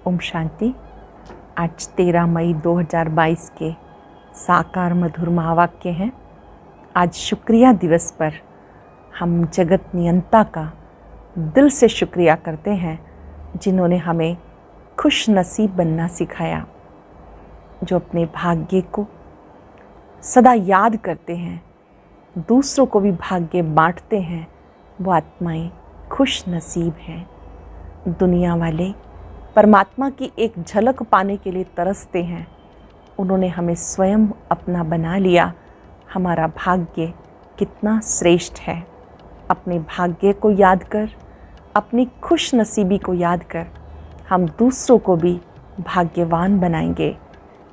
ओम शांति। आज 13 मई 2022 के साकार मधुर महावाक्य हैं। आज शुक्रिया दिवस पर हम जगत नियंता का दिल से शुक्रिया करते हैं, जिन्होंने हमें खुश नसीब बनना सिखाया, जो अपने भाग्य को सदा याद करते हैं, दूसरों को भी भाग्य बांटते हैं। वो आत्माएं खुश नसीब हैं। दुनिया वाले परमात्मा की एक झलक पाने के लिए तरसते हैं। उन्होंने हमें स्वयं अपना बना लिया। हमारा भाग्य कितना श्रेष्ठ है। अपने भाग्य को याद कर, अपनी खुश नसीबी को याद कर, हम दूसरों को भी भाग्यवान बनाएंगे।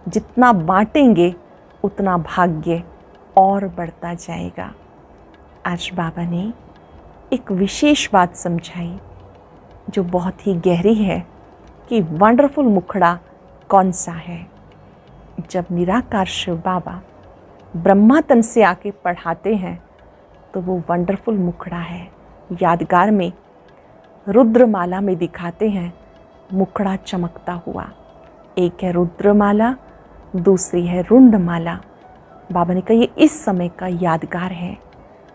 जितना बांटेंगे उतना भाग्य और बढ़ता जाएगा। आज बाबा ने एक विशेष बात समझाई जो बहुत ही गहरी है कि वंडरफुल मुखड़ा कौन सा है। जब निराकार शिव बाबा ब्रह्मा तन से आके पढ़ाते हैं तो वो वंडरफुल मुखड़ा है। यादगार में रुद्रमाला में दिखाते हैं मुखड़ा चमकता हुआ। एक है रुद्रमाला, दूसरी है रुंडमाला। बाबा ने कहा ये इस समय का यादगार है।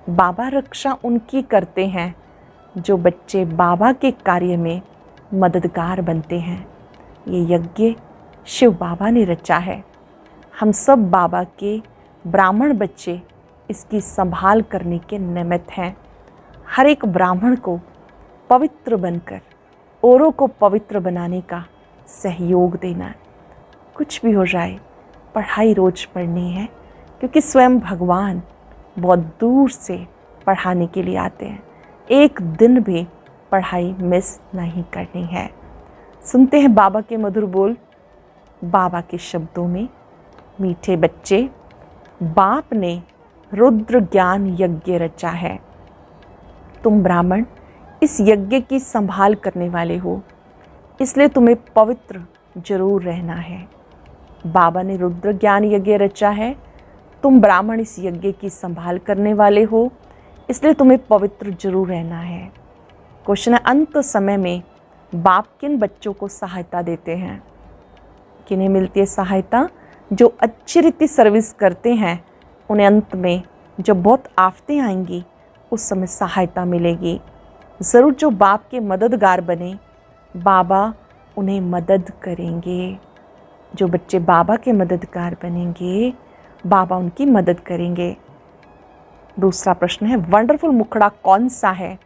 बाबा रक्षा उनकी करते हैं जो बच्चे बाबा के कार्य में मददगार बनते हैं। ये यज्ञ शिव बाबा ने रचा है। हम सब बाबा के ब्राह्मण बच्चे इसकी संभाल करने के निमित्त हैं। हर एक ब्राह्मण को पवित्र बनकर औरों को पवित्र बनाने का सहयोग देना है। कुछ भी हो जाए, पढ़ाई रोज पढ़नी है, क्योंकि स्वयं भगवान बहुत दूर से पढ़ाने के लिए आते हैं। एक दिन भी पढ़ाई मिस नहीं करनी है। सुनते हैं बाबा के मधुर बोल, बाबा के शब्दों में। मीठे बच्चे, बाप ने रुद्र ज्ञान यज्ञ रचा है। तुम ब्राह्मण इस यज्ञ की संभाल करने वाले हो, इसलिए तुम्हें पवित्र जरूर रहना है। बाबा ने रुद्र ज्ञान यज्ञ रचा है। तुम ब्राह्मण इस यज्ञ की संभाल करने वाले हो, इसलिए तुम्हें पवित्र जरूर रहना है। क्वेश्चन है, अंत समय में बाप किन बच्चों को सहायता देते हैं? किन्हें मिलती है सहायता? जो अच्छी रीति सर्विस करते हैं उन्हें अंत में जब बहुत आफतें आएंगी उस समय सहायता मिलेगी। ज़रूर जो बाप के मददगार बने, बाबा उन्हें मदद करेंगे। जो बच्चे बाबा के मददगार बनेंगे, बाबा उनकी मदद करेंगे। दूसरा प्रश्न है, वंडरफुल मुखड़ा कौन सा है?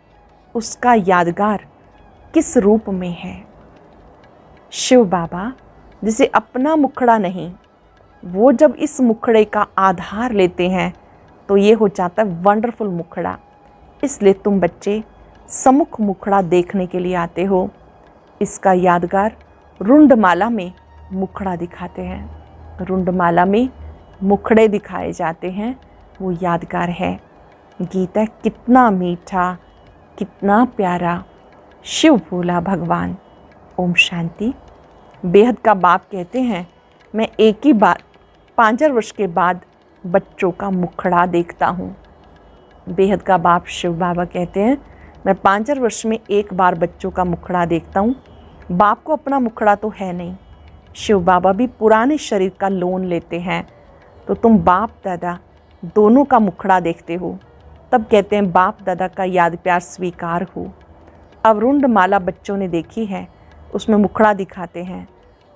उसका यादगार किस रूप में है? शिव बाबा जिसे अपना मुखड़ा नहीं, वो जब इस मुखड़े का आधार लेते हैं तो ये हो जाता है वंडरफुल मुखड़ा। इसलिए तुम बच्चे सम्मुख मुखड़ा देखने के लिए आते हो। इसका यादगार रुंडमाला में मुखड़ा दिखाते हैं। रुंडमाला में मुखड़े दिखाए जाते हैं, वो यादगार है। गीत है, कितना मीठा कितना प्यारा शिव भोला भगवान। ओम शांति। बेहद का बाप कहते हैं, मैं एक ही बार 5 वर्ष के बाद बच्चों का मुखड़ा देखता हूँ। बेहद का बाप शिव बाबा कहते हैं, मैं 5 वर्ष में एक बार बच्चों का मुखड़ा देखता हूँ। बाप को अपना मुखड़ा तो है नहीं। शिव बाबा भी पुराने शरीर का लोन लेते हैं, तो तुम बाप दादा दोनों का मुखड़ा देखते हो। तब कहते हैं बाप दादा का याद प्यार स्वीकार हो। अब रुंडमाला बच्चों ने देखी है, उसमें मुखड़ा दिखाते हैं।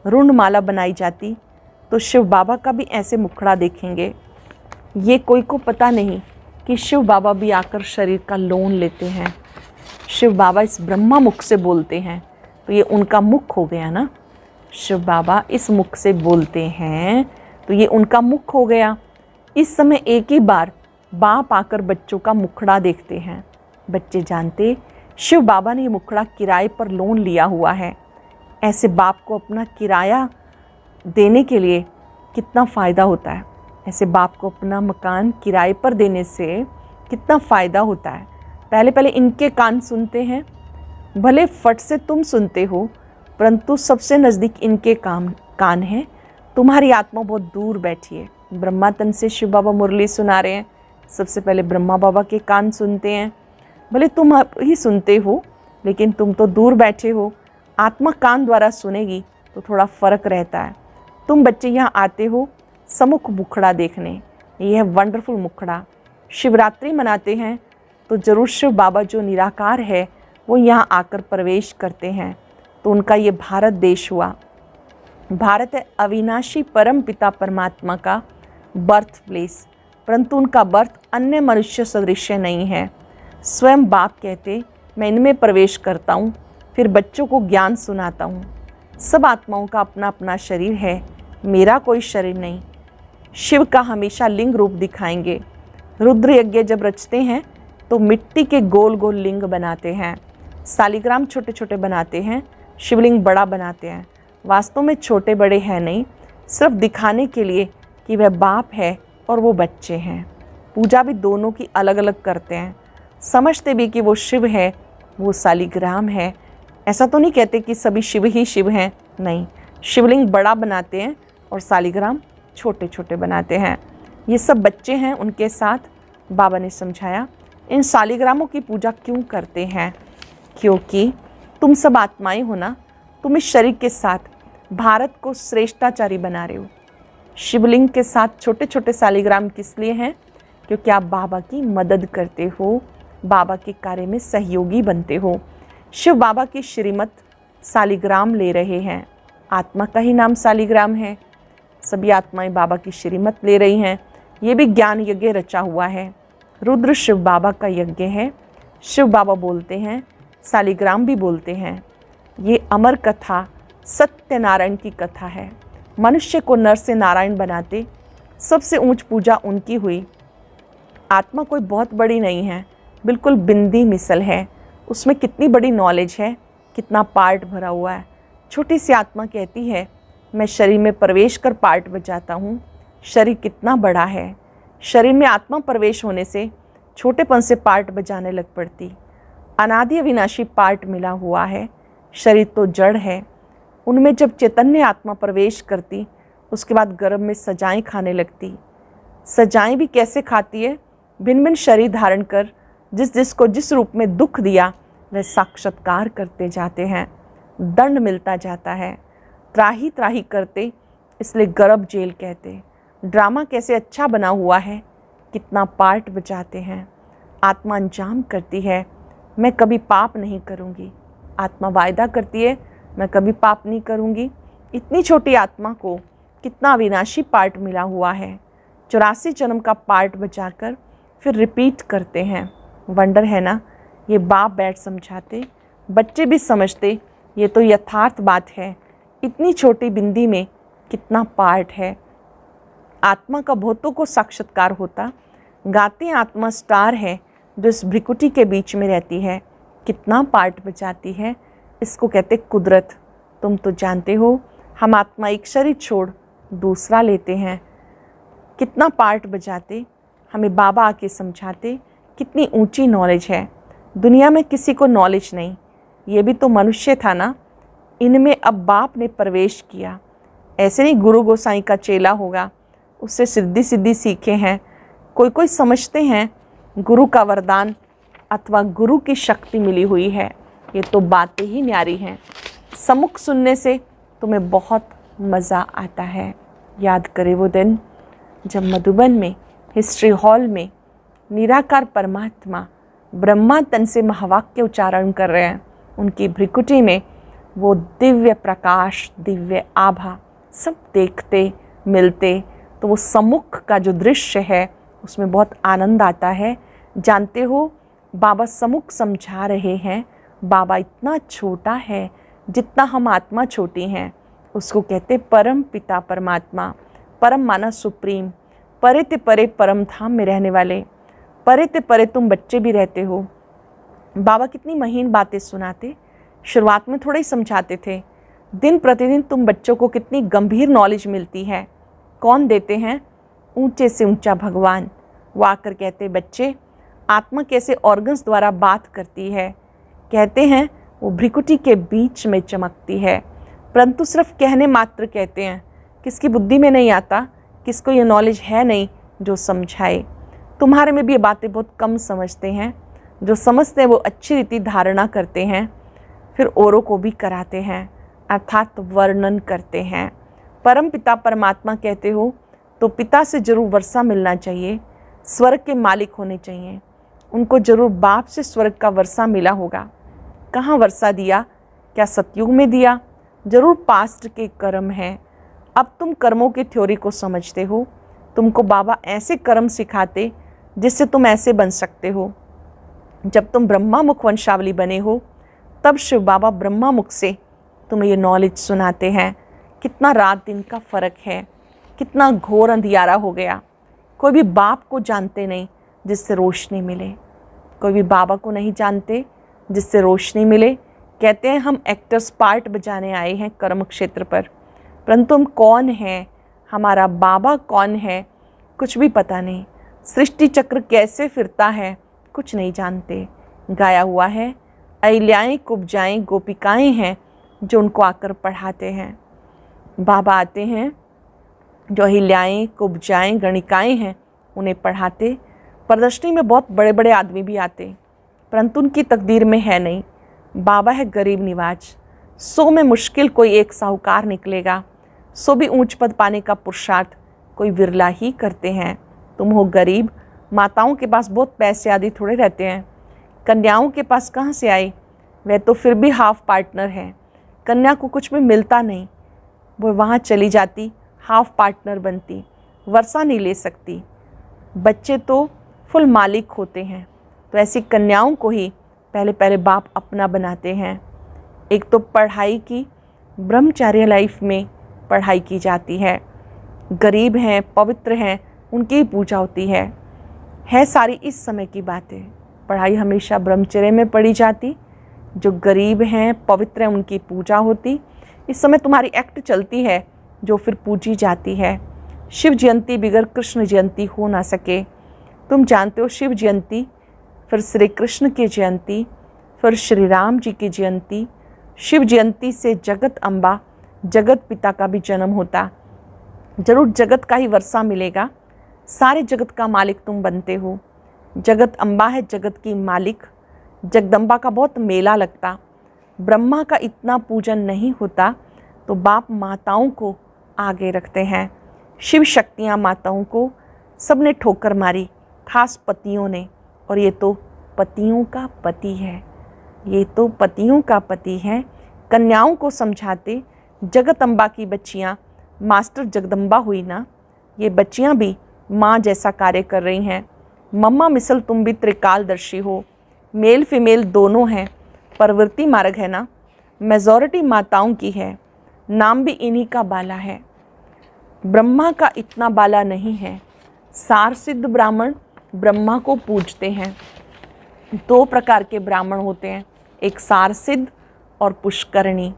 रुंडमाला बनाई जाती तो शिव बाबा का भी ऐसे मुखड़ा देखेंगे। ये कोई को पता नहीं कि शिव बाबा भी आकर शरीर का लोन लेते हैं। शिव बाबा इस ब्रह्मा मुख से बोलते हैं, तो ये उनका मुख हो गया ना। शिव बाबा इस मुख से बोलते हैं तो ये उनका मुख हो गया। इस समय एक ही बार बाप आकर बच्चों का मुखड़ा देखते हैं। बच्चे जानते शिव बाबा ने ये मुखड़ा किराए पर लोन लिया हुआ है। ऐसे बाप को अपना किराया देने के लिए कितना फ़ायदा होता है। ऐसे बाप को अपना मकान किराए पर देने से कितना फ़ायदा होता है। पहले पहले इनके कान सुनते हैं, भले फट से तुम सुनते हो, परंतु सबसे नज़दीक इनके कान हैं। तुम्हारी आत्मा बहुत दूर बैठी है। ब्रह्मा तन से शिव बाबा मुरली सुना रहे हैं, सबसे पहले ब्रह्मा बाबा के कान सुनते हैं। भले तुम ही सुनते हो, लेकिन तुम तो दूर बैठे हो। आत्मा कान द्वारा सुनेगी तो थोड़ा फर्क रहता है। तुम बच्चे यहाँ आते हो सम्मुख मुखड़ा देखने, यह वंडरफुल मुखड़ा। शिवरात्रि मनाते हैं तो जरूर शिव बाबा जो निराकार है वो यहाँ आकर प्रवेश करते हैं। तो उनका ये भारत देश हुआ। भारत है अविनाशी परम पिता परमात्मा का बर्थ प्लेस, परंतु उनका बर्थ अन्य मनुष्य सदृश नहीं है। स्वयं बाप कहते मैं इनमें प्रवेश करता हूँ, फिर बच्चों को ज्ञान सुनाता हूँ। सब आत्माओं का अपना अपना शरीर है, मेरा कोई शरीर नहीं। शिव का हमेशा लिंग रूप दिखाएंगे। रुद्र यज्ञ जब रचते हैं तो मिट्टी के गोल गोल लिंग बनाते हैं, सालिग्राम छोटे छोटे बनाते हैं, शिवलिंग बड़ा बनाते हैं। वास्तव में छोटे बड़े हैं नहीं, सिर्फ दिखाने के लिए कि वह बाप है और वो बच्चे हैं। पूजा भी दोनों की अलग अलग करते हैं, समझते भी कि वो शिव है वो सालिग्राम है। ऐसा तो नहीं कहते कि सभी शिव ही शिव हैं, नहीं, शिवलिंग बड़ा बनाते हैं और सालिग्राम छोटे छोटे बनाते हैं। ये सब बच्चे हैं, उनके साथ बाबा ने समझाया इन सालिग्रामों की पूजा क्यों करते हैं, क्योंकि तुम सब आत्माएं हो ना, तुम इस शरीर के साथ भारत को श्रेष्ठाचारी बना रहे हो। शिवलिंग के साथ छोटे छोटे सालिग्राम किस लिए हैं, क्योंकि आप बाबा की मदद करते हो, बाबा के कार्य में सहयोगी बनते हो। शिव बाबा की श्रीमत सालिग्राम ले रहे हैं, आत्मा का ही नाम सालिग्राम है। सभी आत्माएं बाबा की श्रीमत ले रही हैं। ये भी ज्ञान यज्ञ रचा हुआ है। रुद्र शिव बाबा का यज्ञ है। शिव बाबा बोलते हैं, सालिग्राम भी बोलते हैं। ये अमर कथा सत्यनारायण की कथा है। मनुष्य को नर से नारायण बनाते, सबसे ऊंच पूजा उनकी हुई। आत्मा कोई बहुत बड़ी नहीं है, बिल्कुल बिंदी मिसल है। उसमें कितनी बड़ी नॉलेज है, कितना पार्ट भरा हुआ है। छोटी सी आत्मा कहती है मैं शरीर में प्रवेश कर पार्ट बजाता हूँ। शरीर कितना बड़ा है, शरीर में आत्मा प्रवेश होने से छोटेपन से पार्ट बजाने लग पड़ती। अनादि अविनाशी पार्ट मिला हुआ है। शरीर तो जड़ है, उनमें जब चैतन्य आत्मा प्रवेश करती उसके बाद गर्भ में सजाएं खाने लगती। सजाएं भी कैसे खाती है, भिन्न भिन्न शरीर धारण कर जिस जिसको जिस रूप में दुख दिया वह साक्षात्कार करते जाते हैं। दंड मिलता जाता है, त्राही त्राही करते, इसलिए गर्भ जेल कहते। ड्रामा कैसे अच्छा बना हुआ है, कितना पार्ट बजाते हैं। आत्मा अंजाम करती है मैं कभी पाप नहीं करूँगी। आत्मा वायदा करती है मैं कभी पाप नहीं करूँगी। इतनी छोटी आत्मा को कितना अविनाशी पार्ट मिला हुआ है। 84 जन्म का पार्ट बजाकर फिर रिपीट करते हैं। वंडर है ना, ये बाप बैठ समझाते, बच्चे भी समझते, ये तो यथार्थ बात है। इतनी छोटी बिंदी में कितना पार्ट है। आत्मा का बहुतों को साक्षात्कार होता। गाते आत्मा स्टार है जो इस भ्रिकुटी के बीच में रहती है, कितना पार्ट बजाती है। इसको कहते कुदरत। तुम तो जानते हो हम आत्मा एक शरीर छोड़ दूसरा लेते हैं, कितना पार्ट बजाते। हमें बाबा आके समझाते कितनी ऊंची नॉलेज है। दुनिया में किसी को नॉलेज नहीं, ये भी तो मनुष्य था ना, इनमें अब बाप ने प्रवेश किया। ऐसे नहीं गुरु गोसाई का चेला होगा, उससे सिद्धि सिद्धि सीखे हैं। कोई कोई समझते हैं गुरु का वरदान अथवा गुरु की शक्ति मिली हुई है। ये तो बातें ही न्यारी हैं। सम्मुख सुनने से तुम्हें बहुत मज़ा आता है। याद करें वो दिन जब मधुबन में हिस्ट्री हॉल में निराकार परमात्मा ब्रह्मा तन से महावाक्य उच्चारण कर रहे हैं। उनकी भ्रिकुटी में वो दिव्य प्रकाश, दिव्य आभा सब देखते मिलते, तो वो सम्मुख का जो दृश्य है उसमें बहुत आनंद आता है। जानते हो बाबा सम्मुख समझा रहे हैं। बाबा इतना छोटा है जितना हम आत्मा छोटी हैं। उसको कहते परम पिता परमात्मा। परम माना सुप्रीम, परे ते परे परम धाम में रहने वाले। परे ते परे तुम बच्चे भी रहते हो। बाबा कितनी महीन बातें सुनाते। शुरुआत में थोड़ा ही समझाते थे, दिन प्रतिदिन तुम बच्चों को कितनी गंभीर नॉलेज मिलती है। कौन देते हैं? ऊंचे से ऊंचा भगवान। वो आकर कहते बच्चे आत्मा कैसे ऑर्गन्स द्वारा बात करती है। कहते हैं वो भ्रिकुटी के बीच में चमकती है, परंतु सिर्फ कहने मात्र कहते हैं। किसकी बुद्धि में नहीं आता, किसको ये नॉलेज है नहीं जो समझाए। तुम्हारे में भी ये बातें बहुत कम समझते हैं। जो समझते हैं वो अच्छी रीति धारणा करते हैं। फिर औरों को भी कराते हैं, अर्थात वर्णन करते हैं। परम पिता परमात्मा कहते हो तो पिता से जरूर वर्षा मिलना चाहिए, स्वर्ग के मालिक होने चाहिए। उनको जरूर बाप से स्वर्ग का वर्षा मिला होगा। कहाँ वर्षा दिया? क्या सतयुग में दिया? जरूर पास्ट के कर्म हैं। अब तुम कर्मों की थ्योरी को समझते हो। तुमको बाबा ऐसे कर्म सिखाते जिससे तुम ऐसे बन सकते हो। जब तुम ब्रह्मा मुख वंशावली बने हो तब शिव बाबा ब्रह्मा मुख से तुम्हें ये नॉलेज सुनाते हैं। कितना रात दिन का फ़र्क है, कितना घोर अंधियारा हो गया। कोई भी बाप को जानते नहीं जिससे रोशनी मिले, कोई भी बाबा को नहीं जानते जिससे रोशनी मिले। कहते हैं हम एक्टर्स पार्ट बजाने आए हैं कर्म क्षेत्र पर, परंतु हम कौन हैं, हमारा बाबा कौन है, कुछ भी पता नहीं। सृष्टि चक्र कैसे फिरता है कुछ नहीं जानते। गाया हुआ है अहिल्याएं कुब्जाएं गोपिकाएं हैं जो उनको आकर पढ़ाते हैं। बाबा आते हैं जो अहिल्याएं कुब्जाएं गणिकाएं हैं उन्हें पढ़ाते। प्रदर्शनी में बहुत बड़े बड़े आदमी भी आते, परंतु उनकी तकदीर में है नहीं। बाबा है गरीब निवाज। 100 में मुश्किल कोई एक साहूकार निकलेगा, 100 भी ऊंच पद पाने का पुरुषार्थ कोई विरला ही करते हैं। तुम हो गरीब, माताओं के पास बहुत पैसे आदि थोड़े रहते हैं। कन्याओं के पास कहाँ से आए? वह तो फिर भी हाफ पार्टनर हैं। कन्या को कुछ भी मिलता नहीं, वो वहाँ चली जाती, हाफ पार्टनर बनती, वर्षा नहीं ले सकती। बच्चे तो फुल मालिक होते हैं। तो ऐसी कन्याओं को ही पहले पहले बाप अपना बनाते हैं। एक तो पढ़ाई की, ब्रह्मचार्य लाइफ में पढ़ाई की जाती है। गरीब हैं, पवित्र हैं, उनकी ही पूजा होती है सारी इस समय की बातें। पढ़ाई हमेशा ब्रह्मचर्य में पढ़ी जाती। जो गरीब हैं, पवित्र हैं, उनकी पूजा होती। इस समय तुम्हारी एक्ट चलती है जो फिर पूजी जाती है। शिव जयंती बिगर कृष्ण जयंती हो ना सके। तुम जानते हो शिव जयंती, फिर श्री कृष्ण की जयंती, फिर श्री राम जी की जयंती। शिव जयंती से जगत अम्बा, जगत पिता का भी जन्म होता। जरूर जगत का ही वर्षा मिलेगा। सारे जगत का मालिक तुम बनते हो। जगत अम्बा है जगत की मालिक। जगदम्बा का बहुत मेला लगता। ब्रह्मा का इतना पूजन नहीं होता तो बाप माताओं को आगे रखते हैं। शिव शक्तियाँ माताओं को सबने ठोकर मारी, खास पतियों ने। और ये तो पतियों का पति है, ये तो पतियों का पति है। कन्याओं को समझाते, जगत अम्बा की बच्चियाँ मास्टर जगदम्बा हुई ना। ये बच्चियाँ भी माँ जैसा कार्य कर रही हैं। मम्मा मिसल तुम भी त्रिकालदर्शी हो। मेल फीमेल दोनों हैं, प्रवृत्ति मार्ग है ना। मेजॉरिटी माताओं की है, नाम भी इन्हीं का बाला है। ब्रह्मा का इतना बाला नहीं है। सार सिद्ध ब्राह्मण ब्रह्मा को पूजते हैं। 2 प्रकार के ब्राह्मण होते हैं, एक सार सिद्ध और पुष्करणी।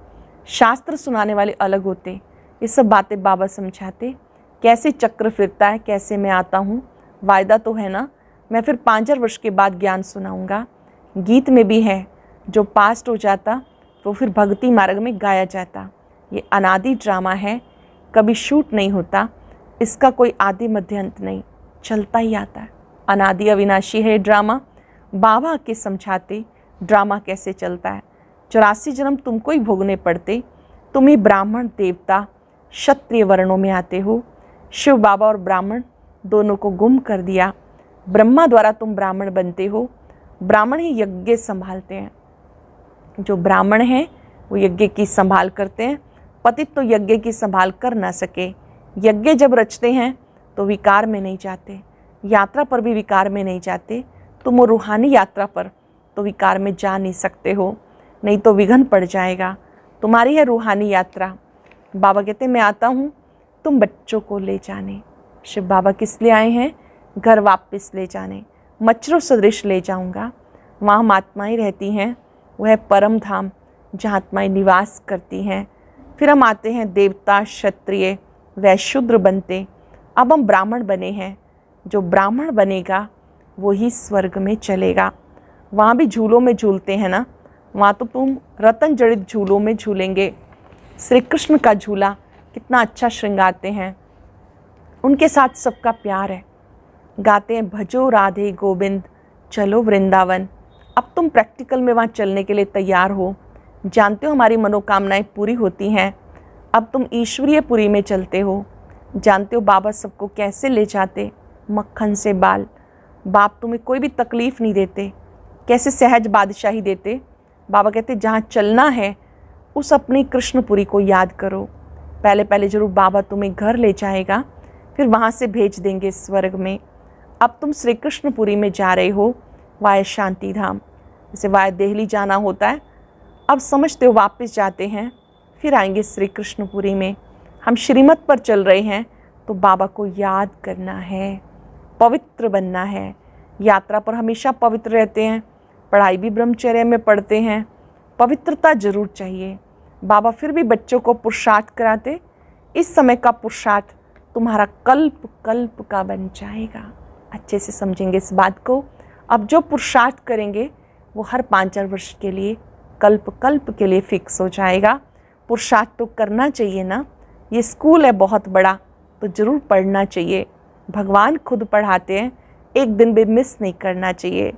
शास्त्र सुनाने वाले अलग होते। ये सब बातें बाबा समझाते, कैसे चक्र फिरता है, कैसे मैं आता हूँ। वायदा तो है ना, मैं फिर 5,000 वर्ष के बाद ज्ञान सुनाऊंगा। गीत में भी है, जो पास्ट हो जाता वो फिर भक्ति मार्ग में गाया जाता। ये अनादि ड्रामा है, कभी शूट नहीं होता। इसका कोई आदि मध्य अंत नहीं, चलता ही आता है। अनादि अविनाशी है ड्रामा। बाबा के समझाते ड्रामा कैसे चलता है। 84 जन्म तुमको ही भोगने पड़ते। तुम ही ब्राह्मण देवता क्षत्रिय वर्णों में आते हो। शिव बाबा और ब्राह्मण दोनों को गुम कर दिया। ब्रह्मा द्वारा तुम ब्राह्मण बनते हो। ब्राह्मण ही यज्ञ संभालते हैं। जो ब्राह्मण हैं वो यज्ञ की संभाल करते हैं। पतित तो यज्ञ की संभाल कर ना सके। यज्ञ जब रचते हैं तो विकार में नहीं जाते, यात्रा पर भी विकार में नहीं जाते। तुम वो रूहानी यात्रा पर तो विकार में जा नहीं सकते हो, नहीं तो विघ्न पड़ जाएगा। तुम्हारी है रूहानी यात्रा। बाबा कहते मैं आता हूँ तुम बच्चों को ले जाने। शिव बाबा किस लिए आए हैं? घर वापस ले जाने। मच्छरों सदृश ले जाऊंगा। वहाँ आत्माएं रहती हैं, वह परम धाम जहाँ आत्माएं निवास करती हैं। फिर हम आते हैं देवता क्षत्रिय वैश्य शूद्र बनते। अब हम ब्राह्मण बने हैं। जो ब्राह्मण बनेगा वो ही स्वर्ग में चलेगा। वहाँ भी झूलों में झूलते हैं ना, वहाँ तो तुम रतन जड़ित झूलों में झूलेंगे। श्री कृष्ण का झूला कितना अच्छा श्रृंगारते हैं, उनके साथ सबका प्यार है। गाते हैं भजो राधे गोविंद चलो वृंदावन। अब तुम प्रैक्टिकल में वहाँ चलने के लिए तैयार हो। जानते हो हमारी मनोकामनाएं पूरी होती हैं। अब तुम ईश्वरीय पुरी में चलते हो। जानते हो बाबा सबको कैसे ले जाते, मक्खन से बाल। बाप तुम्हें कोई भी तकलीफ़ नहीं देते, कैसे सहज बादशाही देते। बाबा कहते जहाँ चलना है उस अपनी कृष्णपुरी को याद करो। पहले पहले जरूर बाबा तुम्हें घर ले जाएगा, फिर वहाँ से भेज देंगे स्वर्ग में। अब तुम श्री कृष्णपुरी में जा रहे हो वाया शांति धाम, जैसे वाया दिल्ली जाना होता है। अब समझते हो वापस जाते हैं, फिर आएंगे श्री कृष्णपुरी में। हम श्रीमत पर चल रहे हैं तो बाबा को याद करना है, पवित्र बनना है। यात्रा पर हमेशा पवित्र रहते हैं, पढ़ाई भी ब्रह्मचर्य में पढ़ते हैं, पवित्रता जरूर चाहिए। बाबा फिर भी बच्चों को पुरुषार्थ कराते, इस समय का पुरुषार्थ तुम्हारा कल्प कल्प का बन जाएगा। अच्छे से समझेंगे इस बात को। अब जो पुरुषार्थ करेंगे वो हर 5-4 वर्ष के लिए, कल्प कल्प के लिए फिक्स हो जाएगा। पुरुषार्थ तो करना चाहिए ना, ये स्कूल है बहुत बड़ा, तो ज़रूर पढ़ना चाहिए। भगवान खुद पढ़ाते हैं, एक दिन भी मिस नहीं करना चाहिए।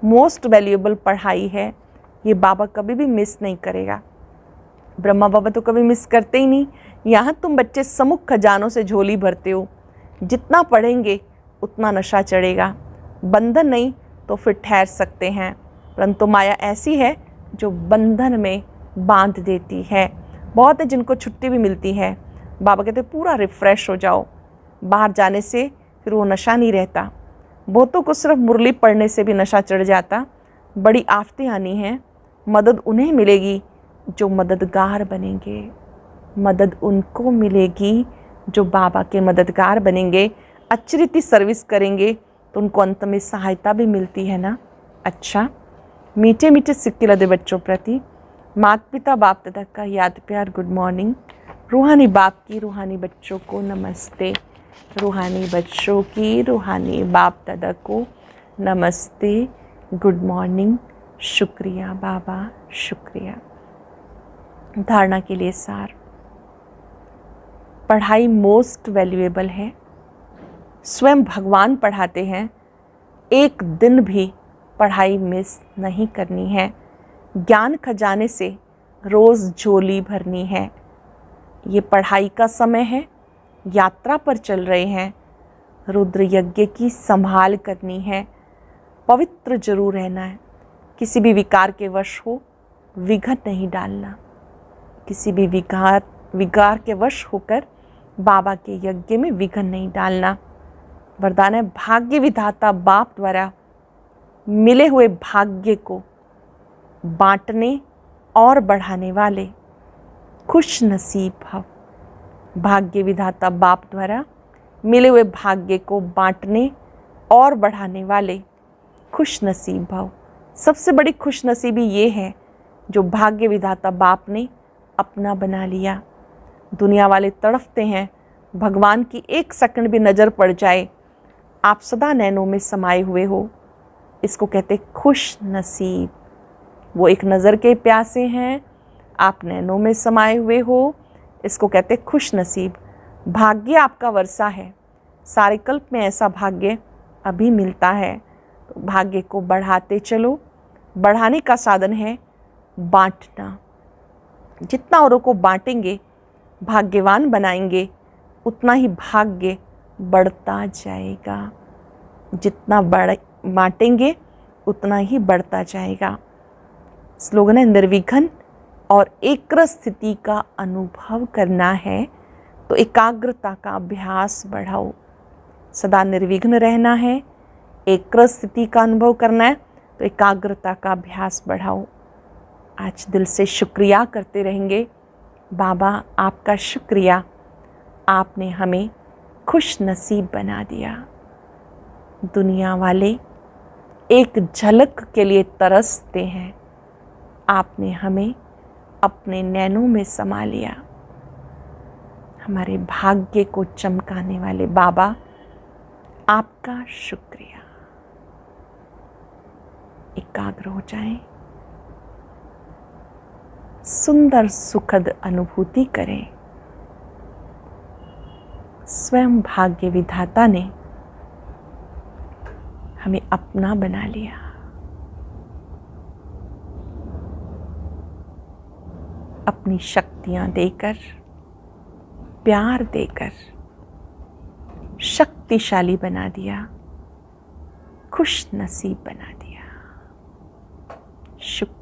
मोस्ट वैल्यूएबल पढ़ाई है, ये बाबा कभी भी मिस नहीं करेगा। ब्रह्मा बाबा तो कभी मिस करते ही नहीं। यहाँ तुम बच्चे सम्मुख खजानों से झोली भरते हो, जितना पढ़ेंगे उतना नशा चढ़ेगा। बंधन नहीं तो फिर ठहर सकते हैं, परंतु माया ऐसी है जो बंधन में बांध देती है। बहुत है जिनको छुट्टी भी मिलती है, बाबा कहते पूरा रिफ़्रेश हो जाओ। बाहर जाने से फिर वो नशा नहीं रहता। बहुतों को सिर्फ मुरली पढ़ने से भी नशा चढ़ जाता। बड़ी आफतें आनी हैं, मदद उन्हें मिलेगी जो मददगार बनेंगे। मदद उनको मिलेगी जो बाबा के मददगार बनेंगे। अच्छी रीति सर्विस करेंगे तो उनको अंत में सहायता भी मिलती है ना। अच्छा, मीठे मीठे सिक्के लदे बच्चों प्रति माता पिता बाप दादा का याद प्यार गुड मॉर्निंग। रूहानी बाप की रूहानी बच्चों को नमस्ते। रूहानी बच्चों की रूहानी बाप दादा को नमस्ते, गुड मॉर्निंग। शुक्रिया बाबा, शुक्रिया। धारणा के लिए सार, पढ़ाई मोस्ट वैल्यूएबल है। स्वयं भगवान पढ़ाते हैं, एक दिन भी पढ़ाई मिस नहीं करनी है। ज्ञान खजाने से रोज़ झोली भरनी है। ये पढ़ाई का समय है, यात्रा पर चल रहे हैं। रुद्र यज्ञ की संभाल करनी है, पवित्र जरूर रहना है। किसी भी विकार के वश हो विघन नहीं डालना। किसी भी विकार के वश होकर बाबा के यज्ञ में विघन नहीं डालना। वरदान है, भाग्य विधाता बाप द्वारा मिले हुए भाग्य को बांटने और बढ़ाने वाले खुश नसीब भव। भाग्य विधाता बाप द्वारा मिले हुए भाग्य को बांटने और बढ़ाने वाले खुश नसीब भव। सबसे बड़ी खुश नसीबी ये है जो भाग्य विधाता बाप ने अपना बना लिया। दुनिया वाले तड़फते हैं, भगवान की एक सेकंड भी नज़र पड़ जाए, आप सदा नैनों में समाये हुए हो। इसको कहते खुश नसीब। वो एक नज़र के प्यासे हैं, आप नैनों में समाये हुए हो, इसको कहते खुश नसीब। भाग्य आपका वर्षा है, सारे कल्प में ऐसा भाग्य अभी मिलता है। तो भाग्य को बढ़ाते चलो। बढ़ाने का साधन है बांटना। जितना औरों को बांटेंगे, भाग्यवान बनाएंगे, उतना ही भाग्य बढ़ता जाएगा। जितना बांटेंगे उतना ही बढ़ता जाएगा। स्लोगन है, निर्विघ्न और एकाग्र स्थिति का अनुभव करना है तो एकाग्रता का अभ्यास बढ़ाओ। सदा निर्विघ्न रहना है, एकाग्र स्थिति का अनुभव करना है तो एकाग्रता का अभ्यास बढ़ाओ। आज दिल से शुक्रिया करते रहेंगे। बाबा आपका शुक्रिया, आपने हमें खुश नसीब बना दिया। दुनिया वाले एक झलक के लिए तरसते हैं, आपने हमें अपने नैनों में समा लिया। हमारे भाग्य को चमकाने वाले बाबा, आपका शुक्रिया। एकाग्र हो जाएं, सुंदर सुखद अनुभूति करें। स्वयं भाग्य विधाता ने हमें अपना बना लिया। अपनी शक्तियाँ देकर, प्यार देकर शक्तिशाली बना दिया, खुश नसीब बना दिया। शुक्रिया।